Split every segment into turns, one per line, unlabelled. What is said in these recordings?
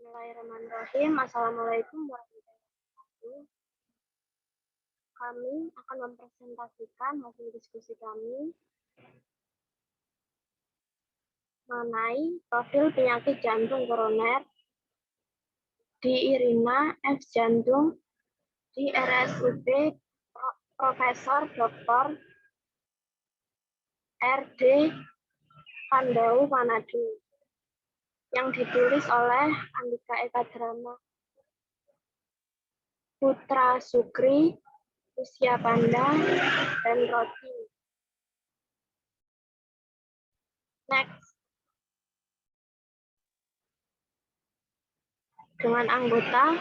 Bismillahirrahmanirrahim. Assalamualaikum warahmatullahi wabarakatuh. Kami akan mempresentasikan hasil diskusi kami mengenai profil penyakit jantung koroner di Irina F. Jantung di RSUD Profesor Dr. R.D. Pandau Manado yang ditulis oleh Andika Eka Drama, Putra Sukri, Usia Panda, dan Roti. Next. Dengan anggota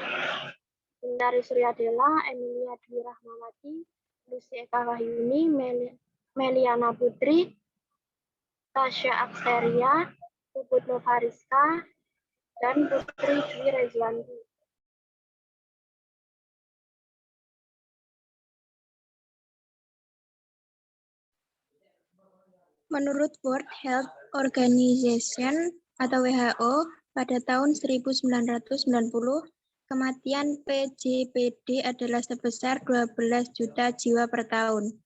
Bintari Suryadela, Emilia Dwi Rahmawati, Lucy Eka Wahyuni, Meliana Putri, Tasya Akseria, Puput Novariska, dan Putri Dwi Rezwanti.
Menurut World Health Organization atau WHO, pada tahun 1990, kematian PJPD adalah sebesar 12 juta jiwa per tahun,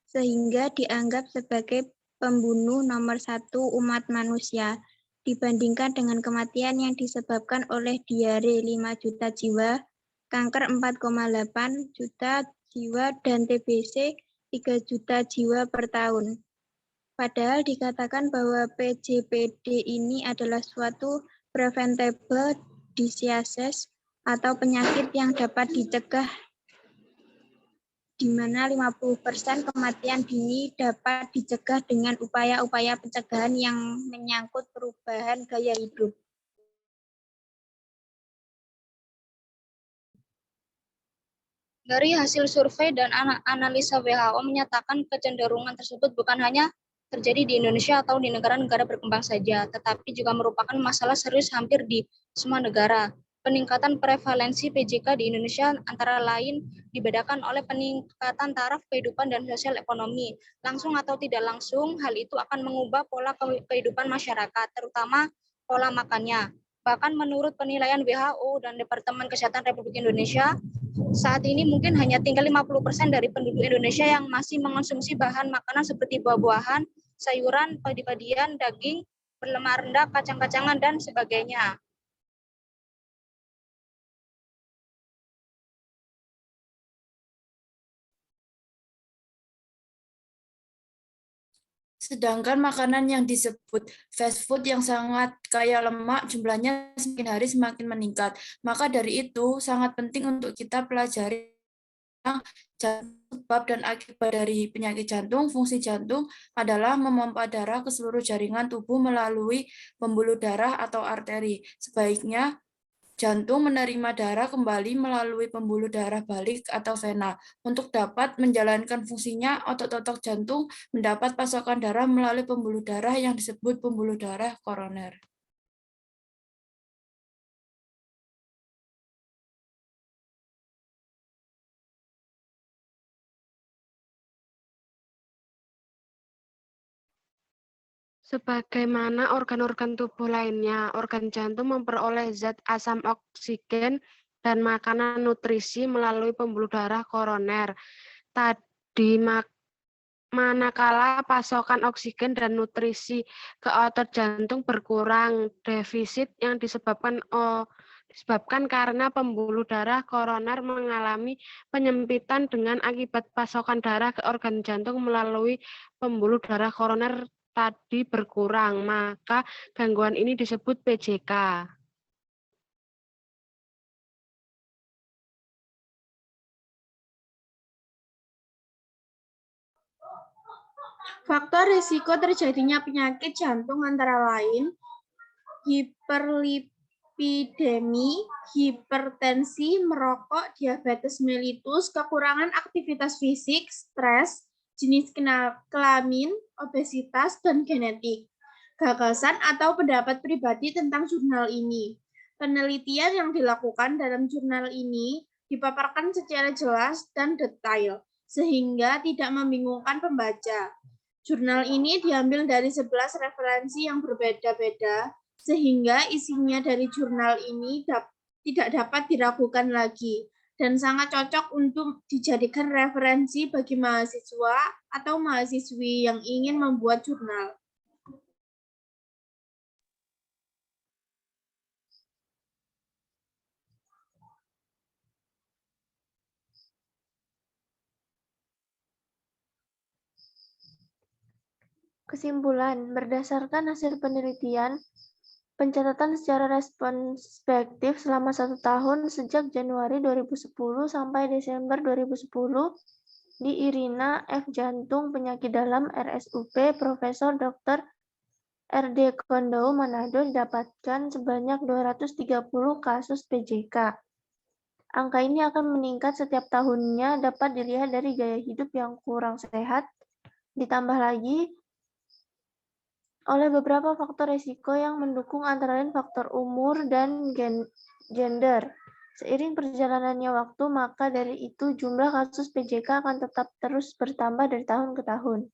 sehingga dianggap sebagai pembunuh nomor 1 umat manusia, dibandingkan dengan kematian yang disebabkan oleh diare 5 juta jiwa, kanker 4,8 juta jiwa, dan TBC 3 juta jiwa per tahun. Padahal dikatakan bahwa PJPD ini adalah suatu preventable diseases atau penyakit yang dapat dicegah, di mana 50% kematian dini dapat dicegah dengan upaya-upaya pencegahan yang menyangkut perubahan gaya hidup.
Dari hasil survei dan analisa WHO menyatakan kecenderungan tersebut bukan hanya terjadi di Indonesia atau di negara-negara berkembang saja, tetapi juga merupakan masalah serius hampir di semua negara. Peningkatan prevalensi PJK di Indonesia antara lain dibedakan oleh peningkatan taraf kehidupan dan sosial ekonomi. Langsung atau tidak langsung, hal itu akan mengubah pola kehidupan masyarakat, terutama pola makannya. Bahkan menurut penilaian WHO dan Departemen Kesehatan Republik Indonesia, saat ini mungkin hanya tinggal 50% dari penduduk Indonesia yang masih mengonsumsi bahan makanan seperti buah-buahan, sayuran, padi-padian, daging, berlemak rendah, kacang-kacangan, dan sebagainya.
Sedangkan makanan yang disebut fast food yang sangat kaya lemak jumlahnya semakin hari semakin meningkat. Maka dari itu sangat penting untuk kita pelajari sebab dan akibat dari penyakit jantung. Fungsi jantung adalah memompa darah ke seluruh jaringan tubuh melalui pembuluh darah atau arteri. Sebaiknya jantung menerima darah kembali melalui pembuluh darah balik atau vena. Untuk dapat menjalankan fungsinya, otot-otot jantung mendapat pasokan darah melalui pembuluh darah yang disebut pembuluh darah koroner.
Sebagaimana organ-organ tubuh lainnya, organ jantung memperoleh zat asam oksigen dan makanan nutrisi melalui pembuluh darah koroner. Tadi manakala pasokan oksigen dan nutrisi ke otot jantung berkurang, defisit yang disebabkan karena pembuluh darah koroner mengalami penyempitan dengan akibat pasokan darah ke organ jantung melalui pembuluh darah koroner tadi berkurang, maka gangguan ini disebut PJK.
Faktor risiko terjadinya penyakit jantung antara lain hiperlipidemi, hipertensi, merokok, diabetes mellitus, kekurangan aktivitas fisik, stres, jenis kelamin, obesitas, dan genetik. Gagasan atau pendapat pribadi tentang jurnal ini. Penelitian yang dilakukan dalam jurnal ini dipaparkan secara jelas dan detail, sehingga tidak membingungkan pembaca. Jurnal ini diambil dari 11 referensi yang berbeda-beda, sehingga isinya dari jurnal ini tidak dapat diragukan lagi dan sangat cocok untuk dijadikan referensi bagi mahasiswa atau mahasiswi yang ingin membuat jurnal.
Kesimpulan, berdasarkan hasil penelitian, pencatatan secara retrospektif selama 1 tahun sejak Januari 2010 sampai Desember 2010 di Irina F. Jantung Penyakit Dalam RSUP Profesor Dr. RD Kondou Manado didapatkan sebanyak 230 kasus PJK. Angka ini akan meningkat setiap tahunnya dapat dilihat dari gaya hidup yang kurang sehat, ditambah lagi oleh beberapa faktor risiko yang mendukung antara lain faktor umur dan gender. Seiring perjalanannya waktu, maka dari itu jumlah kasus PJK akan tetap terus bertambah dari tahun ke tahun.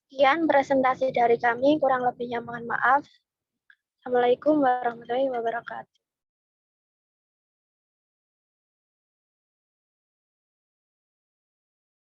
Sekian presentasi dari kami, kurang lebihnya mohon maaf. Assalamualaikum warahmatullahi wabarakatuh.